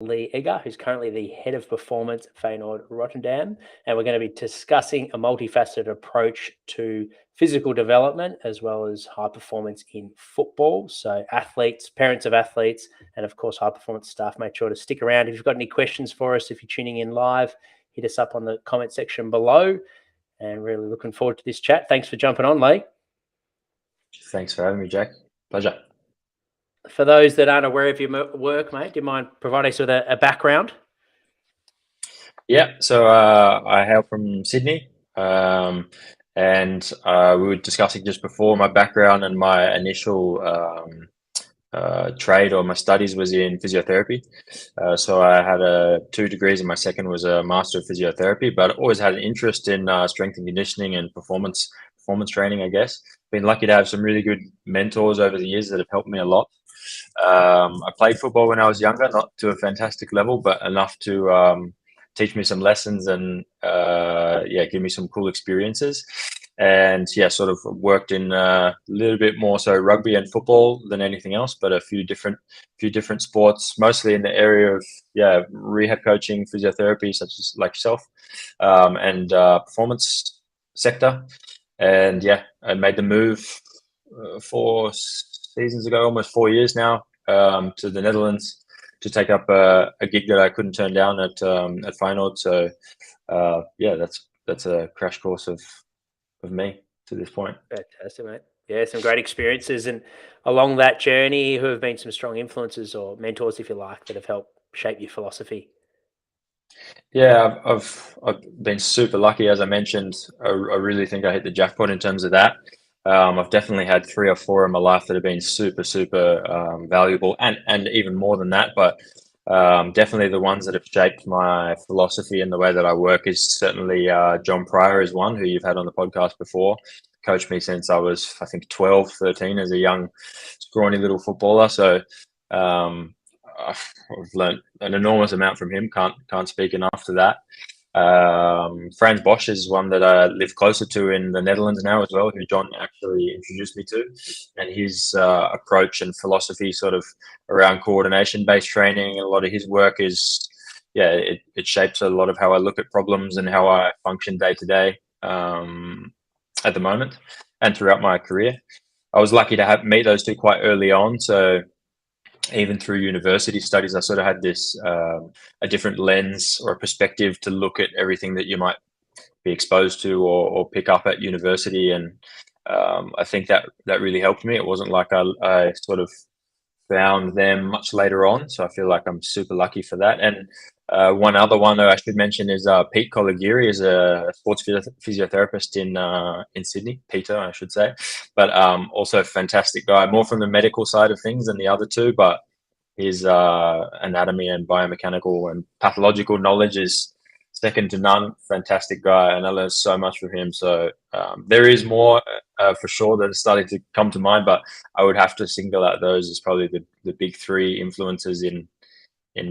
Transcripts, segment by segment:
Leigh Egger, who's currently the head of performance at Feyenoord Rotterdam. And we're going to be discussing a multifaceted approach to physical development as well as high performance in football. So athletes, parents of athletes, and of course, high performance staff, make sure to stick around. If you've got any questions for us, if you're tuning in live, hit us up on the comment section below. And really looking forward to this chat. Thanks for jumping on, Leigh. Thanks for having me, Jack. Pleasure. For those that aren't aware of your work, mate, do you mind providing us with a background? Yeah, so I hail from Sydney, and we were discussing just before my background and my initial trade or my studies was in physiotherapy. So I had 2 degrees, and my second was a master of physiotherapy. But I always had an interest in strength and conditioning and performance training. I guess been lucky to have some really good mentors over the years that have helped me a lot. I played football when I was younger, not to a fantastic level, but enough to teach me some lessons and give me some cool experiences. And sort of worked in a little bit more so rugby and football than anything else, but a few different sports, mostly in the area of rehab coaching, physiotherapy, such as like yourself, and performance sector. And I made the move 4 seasons ago, almost 4 years now, to the Netherlands to take up a gig that I couldn't turn down at Feyenoord. So that's a crash course of me to this point. Fantastic, mate. Yeah, some great experiences, and along that journey, who have been some strong influences or mentors, if you like, that have helped shape your philosophy? Yeah, I've been super lucky, as I mentioned. I really think I hit the jackpot in terms of that. I've definitely had 3 or 4 in my life that have been super valuable, and even more than that. But definitely the ones that have shaped my philosophy and the way that I work is certainly John Pryor is one who you've had on the podcast before. Coached me since I was, I think, 12, 13 as a young, scrawny little footballer. So I've learned an enormous amount from him. Can't speak enough to that. Frans Bosch is one that I live closer to in the Netherlands now as well, who John actually introduced me to, and his approach and philosophy sort of around coordination-based training. A lot of his work is, it shapes a lot of how I look at problems and how I function day to day at the moment and throughout my career. I was lucky to meet those 2 quite early on, so even through university studies, I sort of had this a different lens or a perspective to look at everything that you might be exposed to or pick up at university, and I think that really helped me. It wasn't like I sort of found them much later on, so I feel like I'm super lucky for that. And one other one I should mention is Pete Colagiri is a sports physiotherapist in Sydney. Peter, I should say, but also a fantastic guy, more from the medical side of things than the other 2, but his anatomy and biomechanical and pathological knowledge is second to none. Fantastic guy, and I learned so much from him. So there is more for sure that is starting to come to mind, but I would have to single out those as probably the big 3 influences in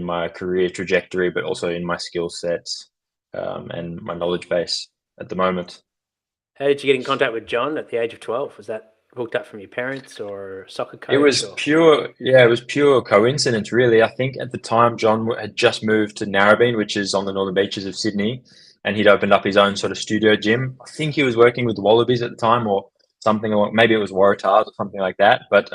my career trajectory, but also in my skill sets and my knowledge base at the moment. How did you get in contact with John at the age of 12? Was that hooked up from your parents or soccer coach? It was pure coincidence, really. I think at the time John had just moved to Narrabeen, which is on the northern beaches of Sydney, and he'd opened up his own sort of studio gym. I think he was working with the Wallabies at the time, or something, or maybe it was Waratahs or something like that. But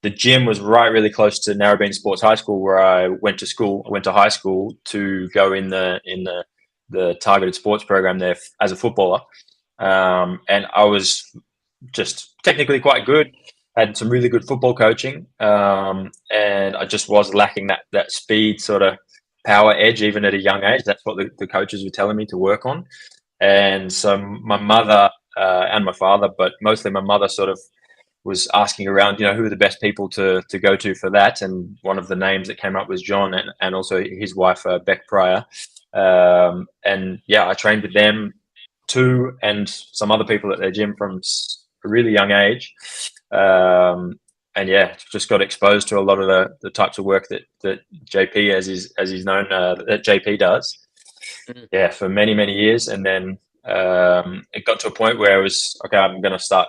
the gym was really close to Narrabeen Sports High School, where I went to school. I went to high school to go in the targeted sports program there as a footballer, and I was just technically quite good. Had some really good football coaching, and I just was lacking that speed sort of power edge even at a young age. That's what the coaches were telling me to work on. And so my mother and my father, but mostly my mother, sort of was asking around, who are the best people to go to for that. And one of the names that came up was John, and also his wife, Beck Pryor. And I trained with them too, and some other people at their gym from a really young age. And just got exposed to a lot of the types of work that JP, as he's known, that JP does. For many years. And then it got to a point where I was, okay, I'm going to start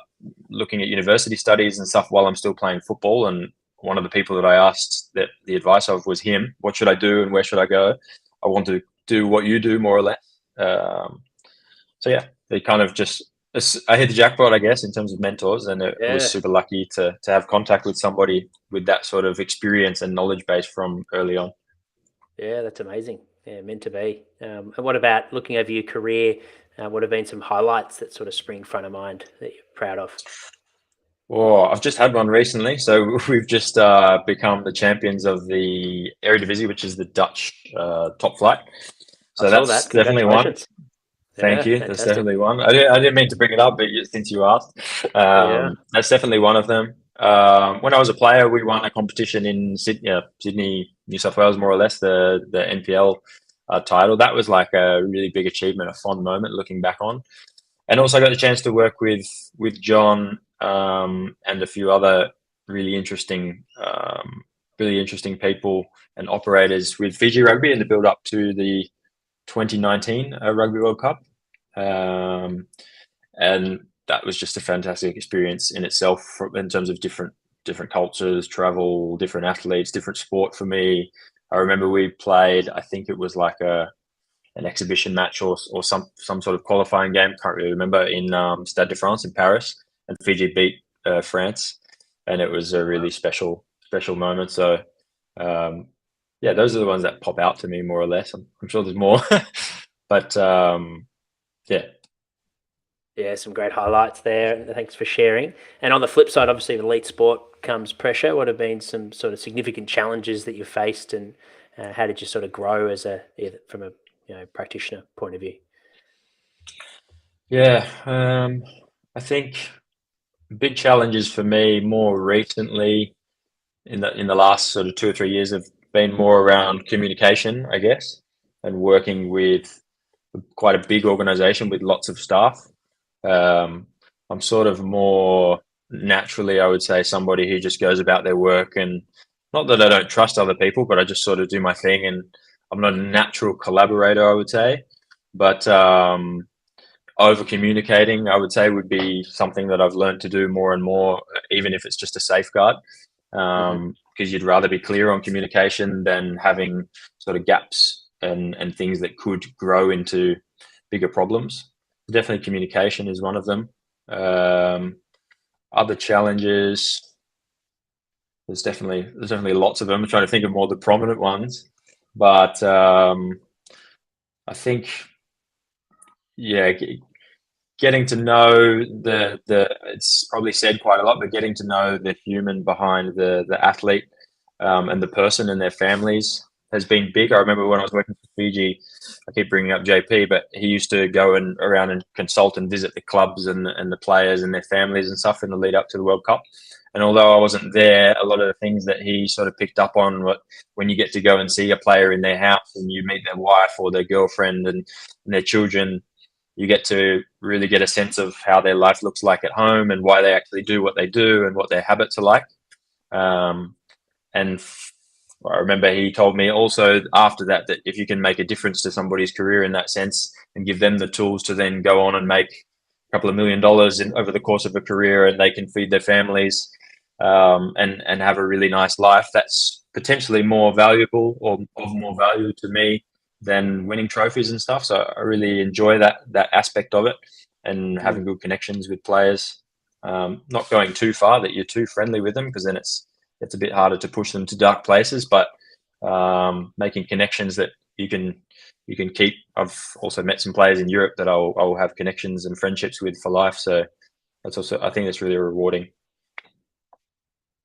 looking at university studies and stuff while I'm still playing football, and one of the people that I asked that the advice of was him. What should I do and where should I go? I want to do what you do, more or less. So yeah, they kind of just, I hit the jackpot, I guess, in terms of mentors, and it was Yeah. super lucky to have contact with somebody with that sort of experience and knowledge base from early on. Yeah, that's amazing. Yeah, meant to be. And what about looking over your career? What have been some highlights that sort of spring front of mind that you're proud of? Oh, I've just had one recently. So we've just become the champions of the Eredivisie, which is the Dutch top flight. I So saw that's that. definitely one. Congratulations. Thank Yeah, you. That's fantastic. definitely one. I didn't mean to bring it up, but since you asked, Yeah. that's definitely one of them. When I was a player, we won a competition in Sydney, New South Wales, more or less, the NPL title. That was like a really big achievement, a fond moment looking back on. And also, I got the chance to work with John and a few other really interesting, people and operators with Fiji Rugby in the build up to the 2019 Rugby World Cup. And that was just a fantastic experience in itself in terms of different cultures, travel, different athletes, different sport for me. I remember we played, I think it was like an exhibition match or some sort of qualifying game. Can't really remember, in Stade de France in Paris, and Fiji beat France, and it was a really special moment. So yeah, those are the ones that pop out to me more or less. I'm sure there's more, but yeah. Yeah, some great highlights there. Thanks for sharing. And on the flip side, obviously, with elite sport comes pressure. What have been some sort of significant challenges that you faced, and how did you sort of grow as from a practitioner point of view? Yeah, I think big challenges for me more recently in the last sort of 2 or 3 years have been more around communication, I guess, and working with quite a big organization with lots of staff. I'm sort of more naturally, I would say, somebody who just goes about their work, and not that I don't trust other people, but I just sort of do my thing, and I'm not a natural collaborator, I would say. But over communicating, I would say, would be something that I've learned to do more and more, even if it's just a safeguard. Hmm. Because you'd rather be clear on communication than having sort of gaps and things that could grow into bigger problems. Definitely communication is one of them. Other challenges, there's definitely lots of them. I'm trying to think of more of the prominent ones, but I think, yeah, getting to know the it's probably said quite a lot, but getting to know the human behind the athlete, and the person and their families has been big. I remember when I was working for Fiji, I keep bringing up JP, but he used to go around and consult and visit the clubs and the players and their families and stuff in the lead up to the World Cup. And although I wasn't there, a lot of the things that he sort of picked up on, when you get to go and see a player in their house and you meet their wife or their girlfriend and their children, you get to really get a sense of how their life looks like at home and why they actually do what they do and what their habits are like. And I remember he told me also after that if you can make a difference to somebody's career in that sense and give them the tools to then go on and make a couple of $1 million over the course of a career, and they can feed their families, and have a really nice life, that's potentially more valuable or of more value to me than winning trophies and stuff. So I really enjoy that aspect of it, and having good connections with players. Not going too far that you're too friendly with them, because then it's a bit harder to push them to dark places. But making connections that you can keep. I've also met some players in Europe that I'll have connections and friendships with for life. So I think that's really rewarding.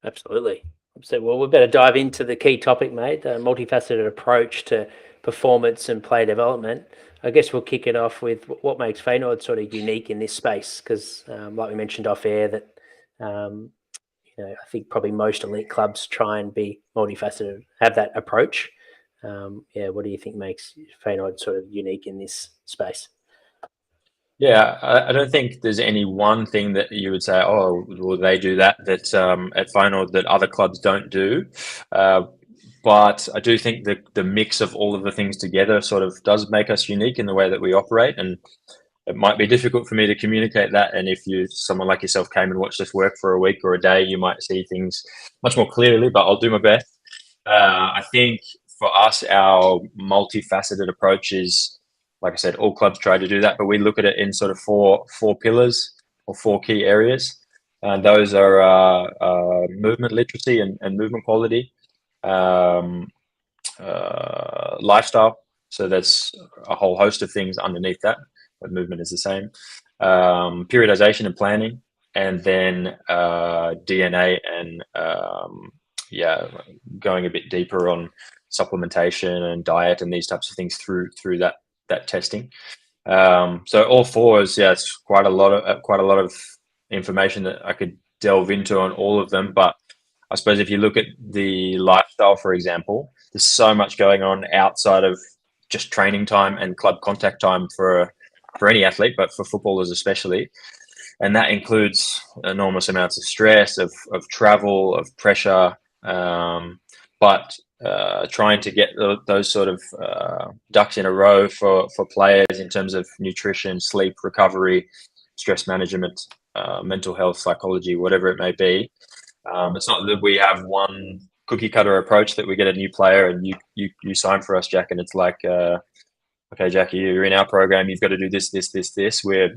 Absolutely. So, well, we better dive into the key topic, mate, the multifaceted approach to performance and play development. I guess we'll kick it off with what makes Feyenoord sort of unique in this space, because, like we mentioned off air, that um, I think probably most elite clubs try and be multifaceted, have that approach. Yeah, what do you think makes Feyenoord sort of unique in this space? Yeah, I don't think there's any one thing that you would say, oh, well, they do that at Feyenoord that other clubs don't do. But I do think that the mix of all of the things together sort of does make us unique in the way that we operate. And it might be difficult for me to communicate that. And if someone like yourself came and watched us work for a week or a day, you might see things much more clearly, but I'll do my best. I think for us, our multifaceted approach is, like I said, all clubs try to do that, but we look at it in sort of four pillars or four key areas. And those are movement literacy and movement quality, lifestyle. So that's a whole host of things underneath that, but movement is the same. Periodization and planning, and then DNA and going a bit deeper on supplementation and diet and these types of things through that testing. So all four is it's quite a lot of information that I could delve into on all of them. But I suppose if you look at the lifestyle, for example, there's so much going on outside of just training time and club contact time for any athlete, but for footballers especially. And that includes enormous amounts of stress, of travel, of pressure, but trying to get those sort of ducks in a row for players in terms of nutrition, sleep, recovery, stress management, mental health, psychology, whatever it may be. It's not that we have one cookie cutter approach that we get a new player and you sign for us, Jack, and it's like, okay, Jack, you're in our program, you've got to do this. We're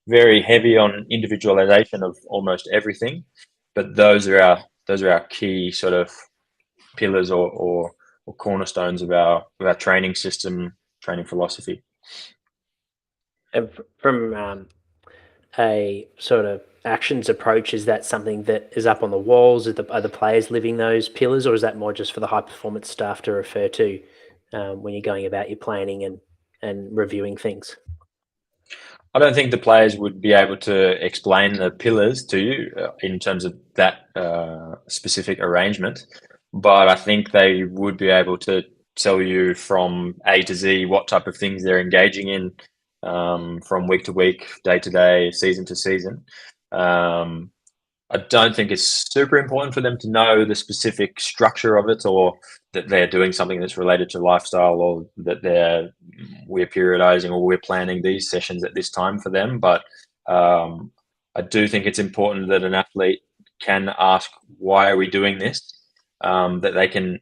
very heavy on individualization of almost everything, but those are our key sort of pillars or cornerstones of our training system, training philosophy. And from a sort of actions approach, is that something that is up on the walls? Are the players living those pillars, or is that more just for the high performance staff to refer to when you're going about your planning and reviewing things? I don't think the players would be able to explain the pillars to you in terms of that specific arrangement, but I think they would be able to tell you from A to Z what type of things they're engaging in from week to week, day to day, season to season. I don't think it's super important for them to know the specific structure of it, or that they're doing something that's related to lifestyle, or that we're periodizing or we're planning these sessions at this time for them. But I do think it's important that an athlete can ask, why are we doing this? That they can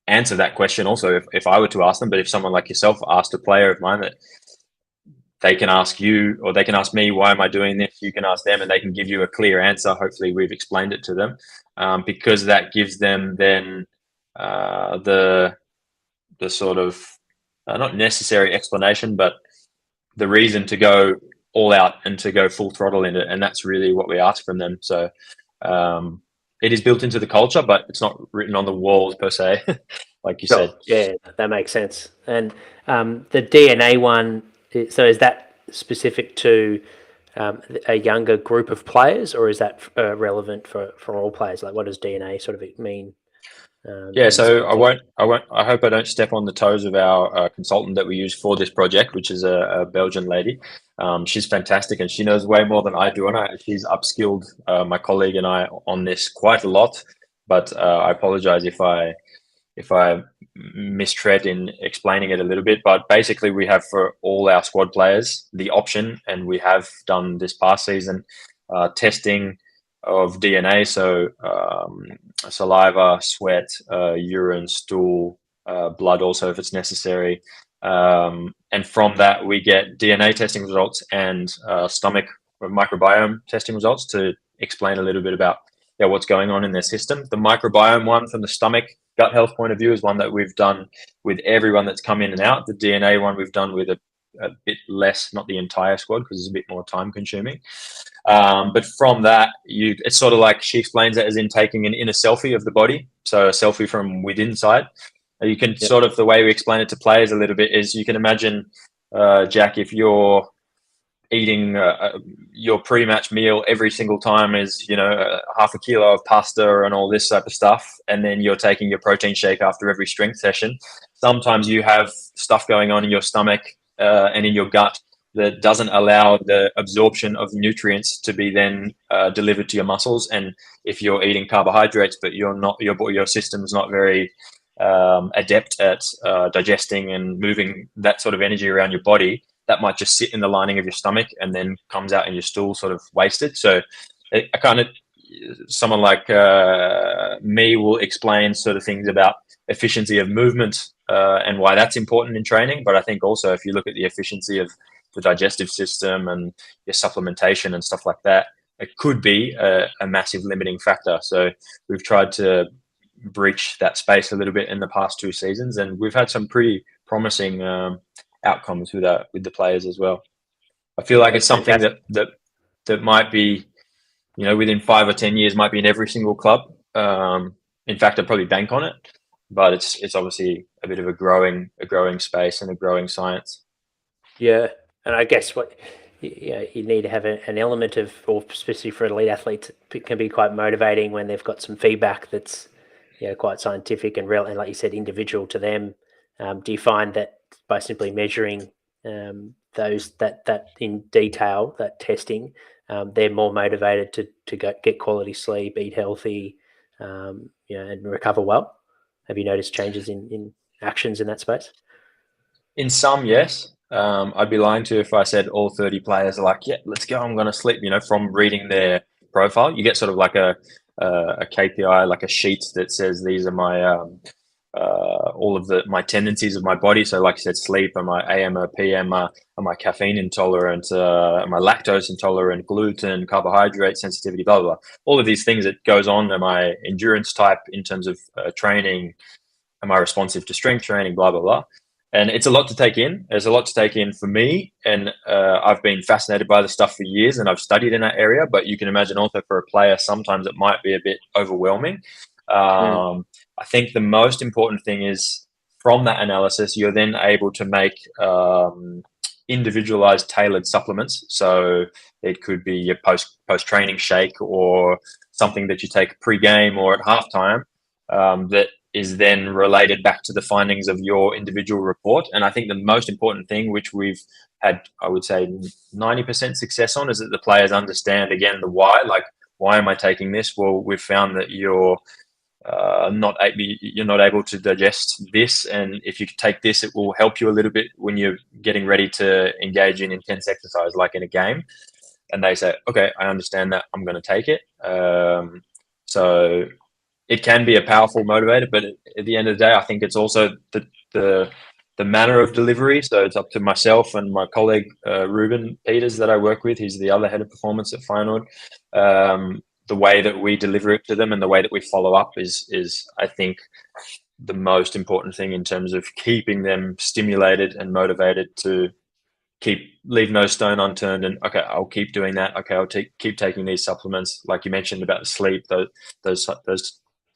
answer that question also if I were to ask them. But if someone like yourself asked a player of mine, that they can ask you, or they can ask me, why am I doing this? You can ask them and they can give you a clear answer. Hopefully we've explained it to them, because that gives them then the sort of not necessary explanation, but the reason to go all out and to go full throttle in it. And that's really what we ask from them. So it is built into the culture, but it's not written on the walls per se, like you said. Yeah, that makes sense. And the DNA one, so is that specific to a younger group of players, or is that relevant for all players? Like, what does DNA sort of mean? So I hope I don't step on the toes of our consultant that we use for this project, which is a Belgian lady. She's fantastic and she knows way more than I do, and she's upskilled my colleague and I on this quite a lot. But I apologize if I mistread in explaining it a little bit. But basically, we have for all our squad players the option, and we have done this past season, testing of DNA, so saliva, sweat, urine, stool, blood also if it's necessary, and from that we get DNA testing results and stomach microbiome testing results to explain a little bit about what's going on in their system. The microbiome one from the stomach gut health point of view is one that we've done with everyone that's come in and out. The DNA one we've done with a bit less, not the entire squad, because it's a bit more time consuming. But from that, it's sort of like she explains it as in taking an inner selfie of the body. So a selfie from within inside. You can sort of, the way we explain it to players a little bit is, you can imagine, Jack, if you're eating your pre-match meal every single time is, half a kilo of pasta and all this type of stuff, and then you're taking your protein shake after every strength session. Sometimes you have stuff going on in your stomach and in your gut that doesn't allow the absorption of nutrients to be then delivered to your muscles. And if you're eating carbohydrates, but your system's not very adept at digesting and moving that sort of energy around your body, that might just sit in the lining of your stomach and then comes out in your stool sort of wasted. So I kind of, someone like me will explain sort of things about efficiency of movement and why that's important in training. But I think also if you look at the efficiency of the digestive system and your supplementation and stuff like that, it could be a massive limiting factor. So we've tried to breach that space a little bit in the past 2 seasons, and we've had some pretty promising outcomes with the players as well. I feel like it's something that might be, within 5 or 10 years, might be in every single club. In fact, I'd probably bank on it, but it's obviously a bit of a growing space and a growing science. Yeah, and I guess what you need to have an element of, or especially for elite athletes, it can be quite motivating when they've got some feedback that's quite scientific and real, and like you said, individual to them. Do you find that by simply measuring those that in detail, that testing, they're more motivated to get quality sleep, eat healthy, and recover well? Have you noticed changes in actions in that space? In some, yes. I'd be lying to you if I said all 30 players are like, yeah, let's go, I'm going to sleep, from reading their profile. You get sort of like a KPI, like a sheet that says these are my all of my tendencies of my body. So like I said, sleep, am I AM or PM, am I caffeine intolerant, am I lactose intolerant, gluten, carbohydrate sensitivity, blah, blah, blah. All of these things that goes on. Am I endurance type in terms of training? Am I responsive to strength training, blah, blah, blah. And it's a lot to take in. There's a lot to take in for me. And I've been fascinated by the stuff for years and I've studied in that area. But you can imagine also for a player, sometimes it might be a bit overwhelming. I think the most important thing is from that analysis, you're then able to make individualized, tailored supplements. So it could be your post-training shake or something that you take pre-game or at halftime that is then related back to the findings of your individual report. And I think the most important thing, which we've had, I would say 90% success on, is that the players understand, again, the why. Like, why am I taking this? Well, we've found that you're not able to digest this. And if you take this, it will help you a little bit when you're getting ready to engage in intense exercise, like in a game. And they say, okay, I understand that, I'm going to take it. So it can be a powerful motivator, but at the end of the day, I think it's also the manner of delivery. So it's up to myself and my colleague, Ruben Peters, that I work with. He's the other head of performance at Feyenoord. The way that we deliver it to them and the way that we follow up is I think, the most important thing in terms of keeping them stimulated and motivated to leave no stone unturned. And okay, I'll keep doing that. Okay, I'll keep taking these supplements. Like you mentioned about the sleep, those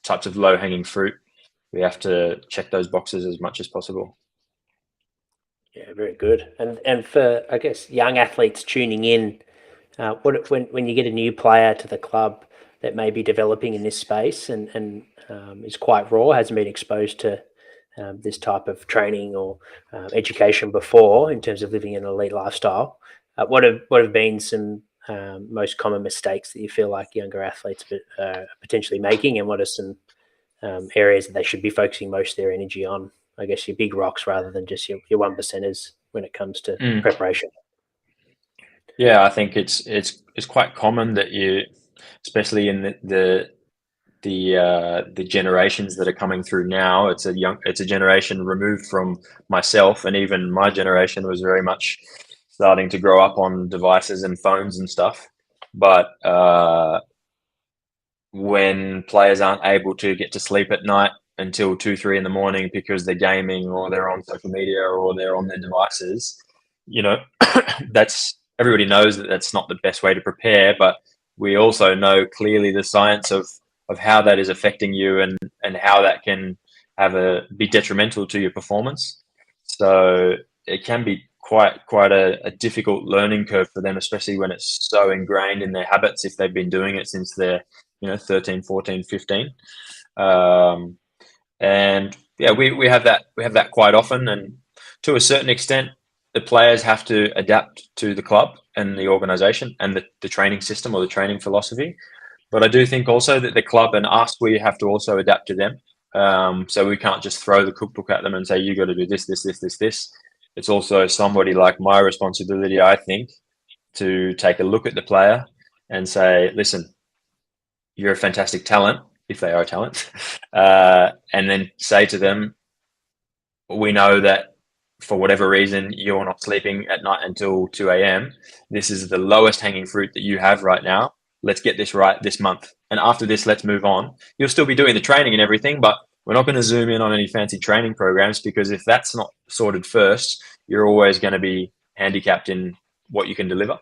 types of low-hanging fruit, we have to check those boxes as much as possible. Yeah, very good. And for, I guess, young athletes tuning in, when you get a new player to the club that may be developing in this space and is quite raw, hasn't been exposed to this type of training or education before in terms of living an elite lifestyle, what have been some most common mistakes that you feel like younger athletes are potentially making, and what are some areas that they should be focusing most of their energy on? I guess your big rocks rather than just your 1%ers when it comes to preparation. Yeah, I think it's quite common that you, especially in the generations that are coming through now, it's a generation removed from myself, and even my generation was very much starting to grow up on devices and phones and stuff. But when players aren't able to get to sleep at night until 2-3 in the morning because they're gaming or they're on social media or they're on their devices, that's, everybody knows that that's not the best way to prepare, but we also know clearly the science of how that is affecting you and how that can be detrimental to your performance. So it can be quite a difficult learning curve for them, especially when it's so ingrained in their habits, if they've been doing it since they're 13, 14, 15. And yeah, we have that quite often, and to a certain extent the players have to adapt to the club and the organization and the training system or the training philosophy. But I do think also that the club and us, we have to also adapt to them. So we can't just throw the cookbook at them and say, you got to do this. it's also somebody like my responsibility, I think, to take a look at the player and say, listen, you're a fantastic talent, if they are a talent, and then say to them, we know that for whatever reason you're not sleeping at night until 2 a.m. This is the lowest hanging fruit that you have right now. Let's get this right this month. And after this, let's move on. You'll still be doing the training and everything, but we're not going to zoom in on any fancy training programs, because if that's not sorted first, you're always going to be handicapped in what you can deliver.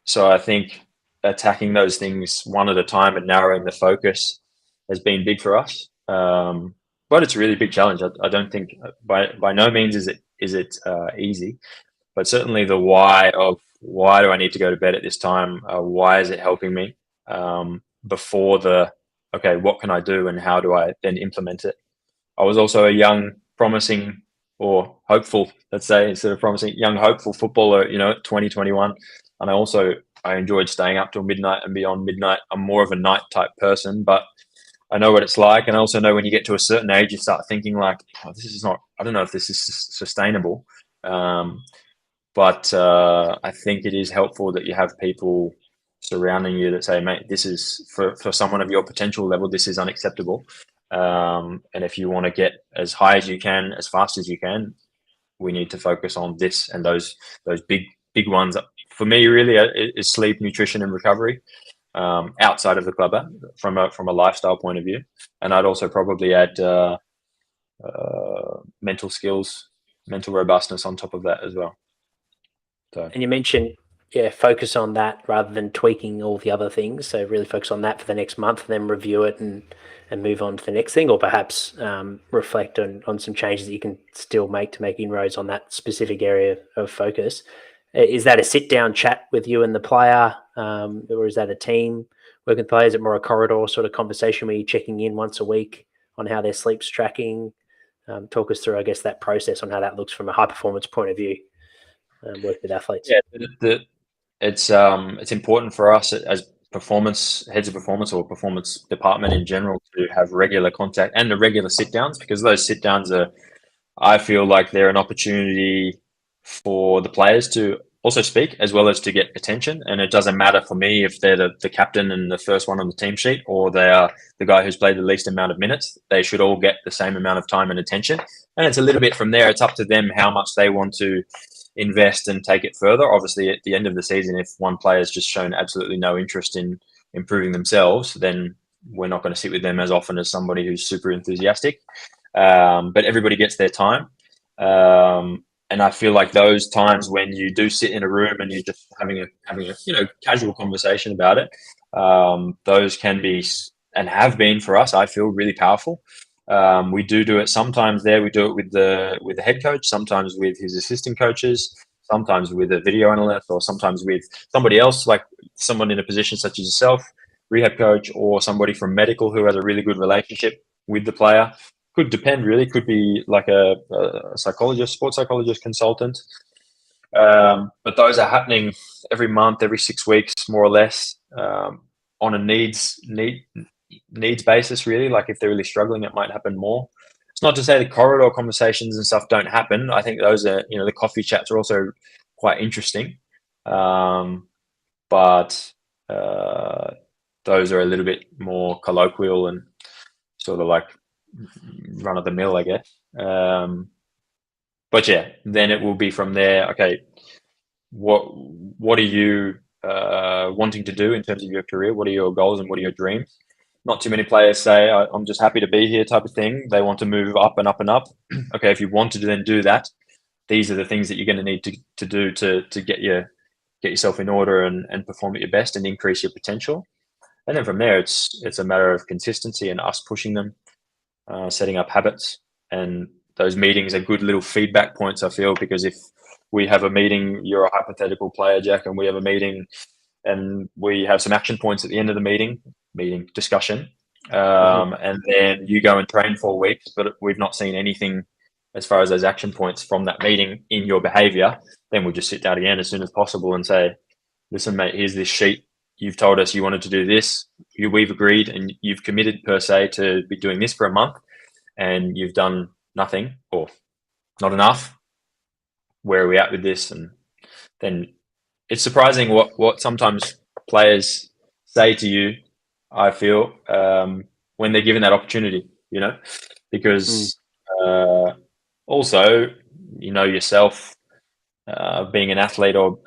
So I think attacking those things one at a time and narrowing the focus has been big for us. But it's a really big challenge. I don't think by no means is it easy, but certainly the why do I need to go to bed at this time? Why is it helping me? Before the, okay, what can I do and how do I then implement it? I was also a young, promising, or hopeful, let's say, instead of promising, young, hopeful footballer, 2021. And I enjoyed staying up till midnight and beyond midnight. I'm more of a night type person, but I know what it's like. And I also know when you get to a certain age, you start thinking like, oh, I don't know if this is sustainable. But I think it is helpful that you have people surrounding you that say, mate, this is for someone of your potential level, this is unacceptable. And if you want to get as high as you can, as fast as you can, we need to focus on this and those big ones. For me, really, is sleep, nutrition, and recovery. Outside of the club, from a lifestyle point of view, and I'd also probably add mental skills, mental robustness on top of that as well. So. And you mentioned, focus on that rather than tweaking all the other things. So really focus on that for the next month, and then review it and move on to the next thing, or perhaps reflect on some changes that you can still make to make inroads on that specific area of focus. Is that a sit-down chat with you and the player, or is that a team working player? Is it more a corridor sort of conversation where you're checking in once a week on how their sleep's tracking? Talk us through, I guess, that process on how that looks from a high-performance point of view, working with athletes. Yeah, it's important for us as heads of performance or performance department in general to have regular contact and the regular sit-downs, because those sit-downs I feel like they're an opportunity for the players to also speak as well as to get attention. And it doesn't matter for me if they're the captain and the first one on the team sheet, or they are the guy who's played the least amount of minutes. They should all get the same amount of time and attention. And it's a little bit from there. It's up to them how much they want to invest and take it further. Obviously, at the end of the season, if one player has just shown absolutely no interest in improving themselves, then we're not going to sit with them as often as somebody who's super enthusiastic. But everybody gets their time. And I feel like those times when you do sit in a room and you're just having a casual conversation about it, those can be and have been for us, I feel, really powerful. We do it sometimes there. We do it with the head coach, sometimes with his assistant coaches, sometimes with a video analyst, or sometimes with somebody else, like someone in a position such as yourself, rehab coach, or somebody from medical who has a really good relationship with the player. Could depend, really. Could be like a psychologist, sports psychologist, consultant. But those are happening every month, every 6 weeks, more or less, on a needs basis, really. Like if they're really struggling, it might happen more. It's not to say the corridor conversations and stuff don't happen. I think those are, the coffee chats are also quite interesting. But those are a little bit more colloquial and sort of like run of the mill, I guess. But yeah, then it will be from there. Okay, what are you wanting to do in terms of your career? What are your goals and what are your dreams? Not too many players say, I'm just happy to be here type of thing. They want to move up and up and up. Okay, if you want to then do that, these are the things that you're going to need to do to get yourself in order and perform at your best and increase your potential. And then from there, it's a matter of consistency and us pushing them, setting up habits. And those meetings are good little feedback points, I feel, because if we have a meeting, you're a hypothetical player, Jack, and we have a meeting and we have some action points at the end of the meeting discussion, and then you go and train 4 weeks, but we've not seen anything as far as those action points from that meeting in your behavior, then we'll just sit down again as soon as possible and say, listen, mate, here's this sheet. You've told us you wanted to do this. We've agreed and you've committed per se to be doing this for a month, and you've done nothing, or not enough. Where are we at with this? And then it's surprising what sometimes players say to you, I feel, when they're given that opportunity, because also, yourself, being an athlete or,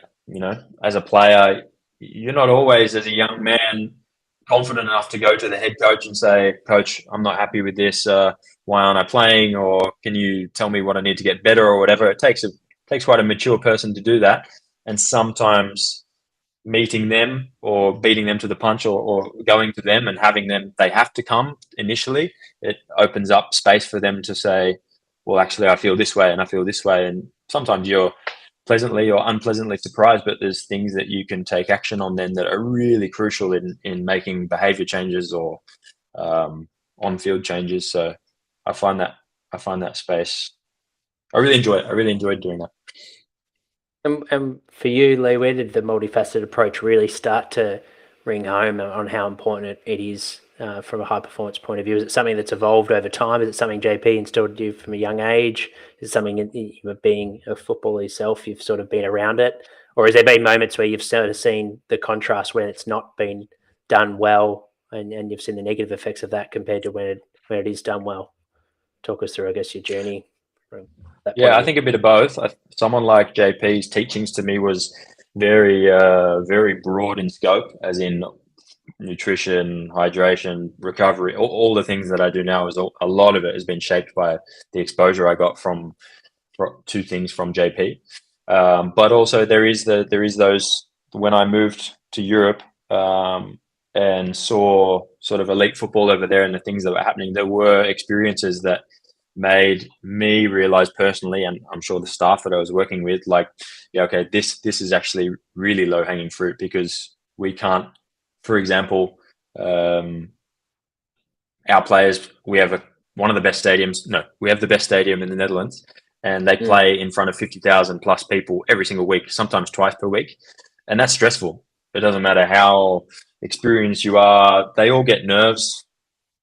as a player, you're not always, as a young man, confident enough to go to the head coach and say, Coach, I'm not happy with this. Why aren't I playing? Or can you tell me what I need to get better or whatever? It takes quite a mature person to do that. And sometimes meeting them or beating them to the punch or going to them and having them, they have to come initially. It opens up space for them to say, well, actually, I feel this way and I feel this way. And sometimes you're pleasantly or unpleasantly surprised, but there's things that you can take action on then that are really crucial in making behavior changes or on-field changes. So I find that space. I really enjoy it. I really enjoyed doing that. And for you, Leigh, where did the multifaceted approach really start to ring home on how important it is from a high performance point of view? Is it something that's evolved over time? Is it something JP instilled you from a young age? Is it something, being a footballer yourself, you've sort of been around it? Or has there been moments where you've sort of seen the contrast when it's not been done well and you've seen the negative effects of that compared to when it is done well? Talk us through, I guess, your journey from that point Yeah, of I view. think a bit of both. Someone like JP's teachings to me was very, very broad in scope, as in nutrition, hydration, recovery, all the things that I do now. A lot of it has been shaped by the exposure I got from two things from JP. But also there is those, when I moved to Europe and saw sort of elite football over there and the things that were happening, there were experiences that made me realize personally, and I'm sure the staff that I was working with, like, yeah, okay, this is actually really low hanging fruit, because we can't, for example, our players, we have one of the best stadiums. No, we have the best stadium in the Netherlands, and they play in front of 50,000 plus people every single week, sometimes twice per week. And that's stressful. It doesn't matter how experienced you are. They all get nerves.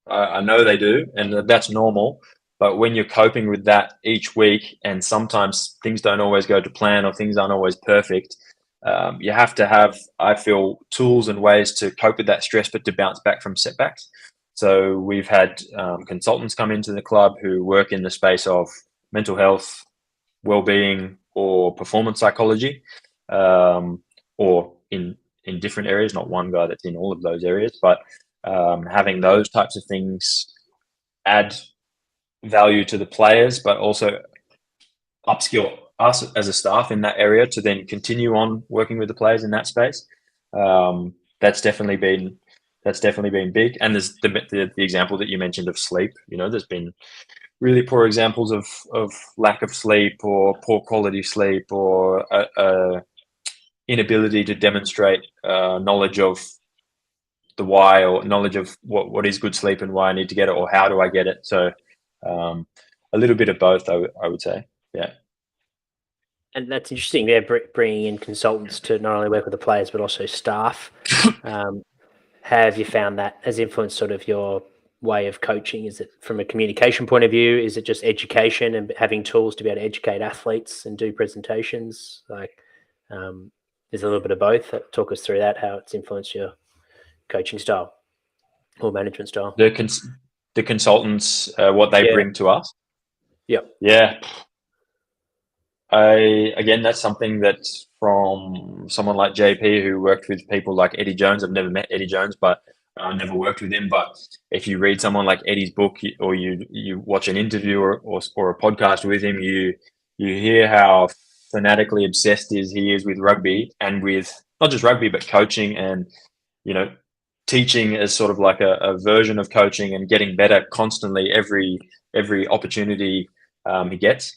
I know they do, and that's normal. But when you're coping with that each week, and sometimes things don't always go to plan or things aren't always perfect, you have to have, I feel, tools and ways to cope with that stress, but to bounce back from setbacks. So we've had consultants come into the club who work in the space of mental health, well-being, or performance psychology, or in different areas. Not one guy that's in all of those areas, but having those types of things add value to the players, but also upskill us as a staff in that area to then continue on working with the players in that space. That's definitely been big. And there's the example that you mentioned of sleep. There's been really poor examples of lack of sleep or poor quality sleep or inability to demonstrate knowledge of the why, or knowledge of what is good sleep and why I need to get it, or how do I get it. So a little bit of both, I would say. Yeah. And that's interesting. They're bringing in consultants to not only work with the players, but also staff. How have you found that has influenced sort of your way of coaching? Is it from a communication point of view? Is it just education and having tools to be able to educate athletes and do presentations? There's a little bit of both. Talk us through that, how it's influenced your coaching style or management style. The consultants, what they bring to us. Yep. Yeah. Again, that's something that from someone like JP, who worked with people like Eddie Jones. I've never met Eddie Jones, but I never worked with him. But if you read someone like Eddie's book, or you watch an interview or a podcast with him, you hear how fanatically obsessed he is with rugby, and with not just rugby, but coaching, and teaching as sort of like a version of coaching, and getting better constantly every opportunity he gets.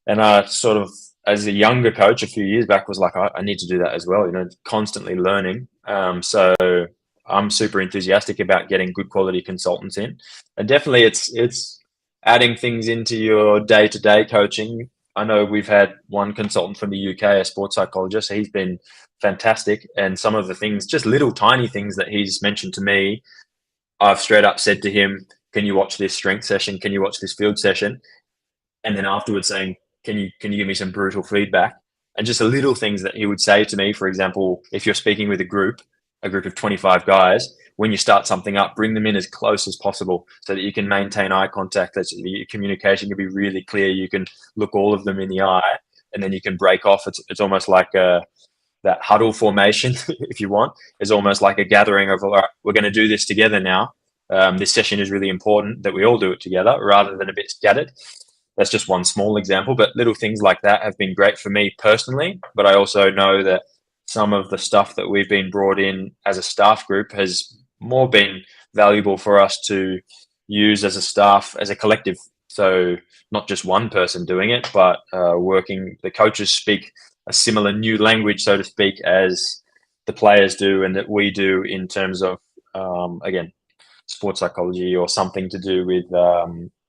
And I sort of, as a younger coach a few years back, was like, I need to do that as well, constantly learning. So I'm super enthusiastic about getting good quality consultants in. And definitely it's adding things into your day-to-day coaching. I know we've had one consultant from the UK, a sports psychologist. He's been fantastic. And some of the things, just little tiny things that he's mentioned to me, I've straight up said to him, can you watch this strength session? Can you watch this field session? and then afterwards saying, can you give me some brutal feedback? And just the little things that he would say to me. For example, if you're speaking with a group of 25 guys, when you start something up, bring them in as close as possible so that you can maintain eye contact, that your communication can be really clear. You can look all of them in the eye, and then you can break off. It's almost like that huddle formation, if you want, is almost like a gathering of, all right, we're going to do this together now. This session is really important that we all do it together rather than a bit scattered. That's just one small example, but little things like that have been great for me personally. But I also know that some of the stuff that we've been brought in as a staff group has more been valuable for us to use as a staff, as a collective. So not just one person doing it, but the coaches speak a similar new language, so to speak, as the players do and that we do in terms of, again, sports psychology or something to do with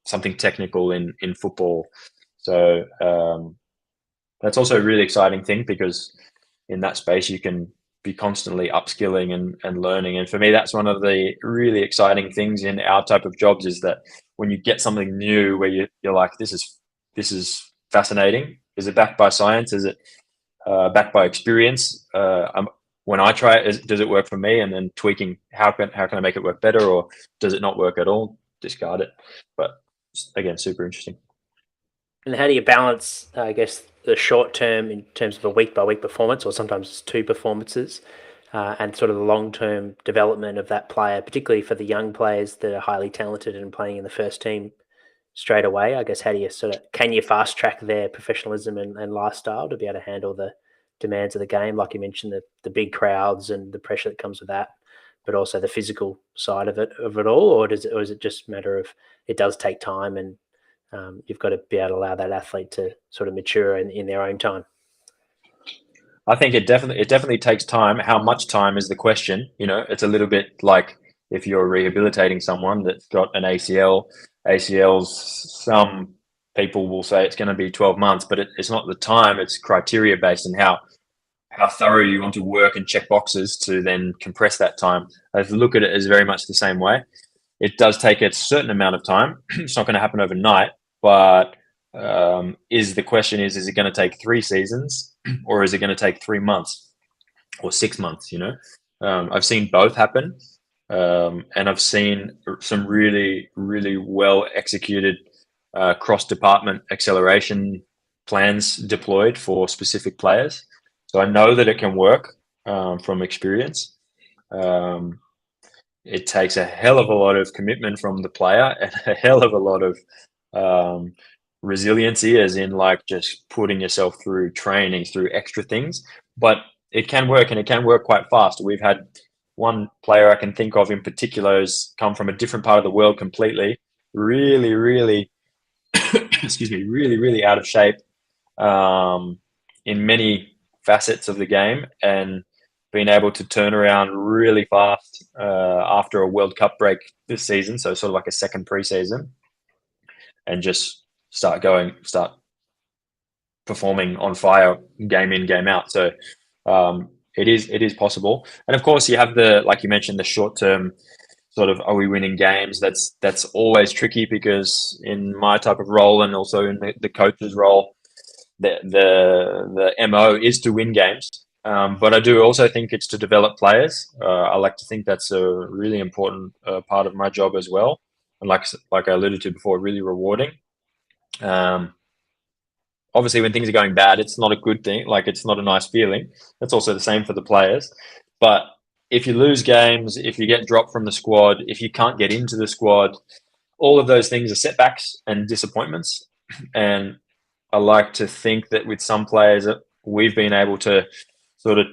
something technical in football. So that's also a really exciting thing, because in that space you can be constantly upskilling and learning. And for me, that's one of the really exciting things in our type of jobs, is that when you get something new where you're like, this is fascinating. Is it backed by science? Is it backed by experience? When I try it, does it work for me? And then tweaking, how can I make it work better, or does it not work at all? Discard it. But again, super interesting. And how do you balance, I guess, the short term in terms of a week by week performance, or sometimes it's two performances, and sort of the long term development of that player, particularly for the young players that are highly talented and playing in the first team straight away? I guess, how do you can you fast track their professionalism and lifestyle to be able to handle the demands of the game, like you mentioned, the big crowds and the pressure that comes with that, but also the physical side of it all, or is it just a matter of it does take time, and you've got to be able to allow that athlete to sort of mature in their own time? I think it definitely takes time. How much time is the question? It's a little bit like if you're rehabilitating someone that's got an ACL. ACLs, some people will say it's going to be 12 months, but it's not the time. It's criteria based on how thorough you want to work and check boxes to then compress that time. I look at it as very much the same way. It does take a certain amount of time. It's not going to happen overnight, but the question is it going to take 3 seasons, or is it going to take 3 months or 6 months? I've seen both happen, and I've seen some really, really well executed cross-department acceleration plans deployed for specific players. So I know that it can work from experience. It takes a hell of a lot of commitment from the player and a hell of a lot of resiliency, as in like just putting yourself through training, through extra things. But it can work, and it can work quite fast. We've had one player I can think of in particular who's come from a different part of the world completely, really, really, excuse me, really, really out of shape in many facets of the game, and being able to turn around really fast after a World Cup break this season, so sort of like a second preseason, and just start performing on fire game in, game out. So it is possible. And of course you have like you mentioned, the short term sort of, are we winning games? That's always tricky, because in my type of role, and also in the coach's role, the MO is to win games. But I do also think it's to develop players. I like to think that's a really important part of my job as well. And like I alluded to before, really rewarding. Obviously, when things are going bad, it's not a good thing. Like, it's not a nice feeling. That's also the same for the players. But if you lose games, if you get dropped from the squad, if you can't get into the squad, all of those things are setbacks and disappointments. And I like to think that with some players, we've been able to sort of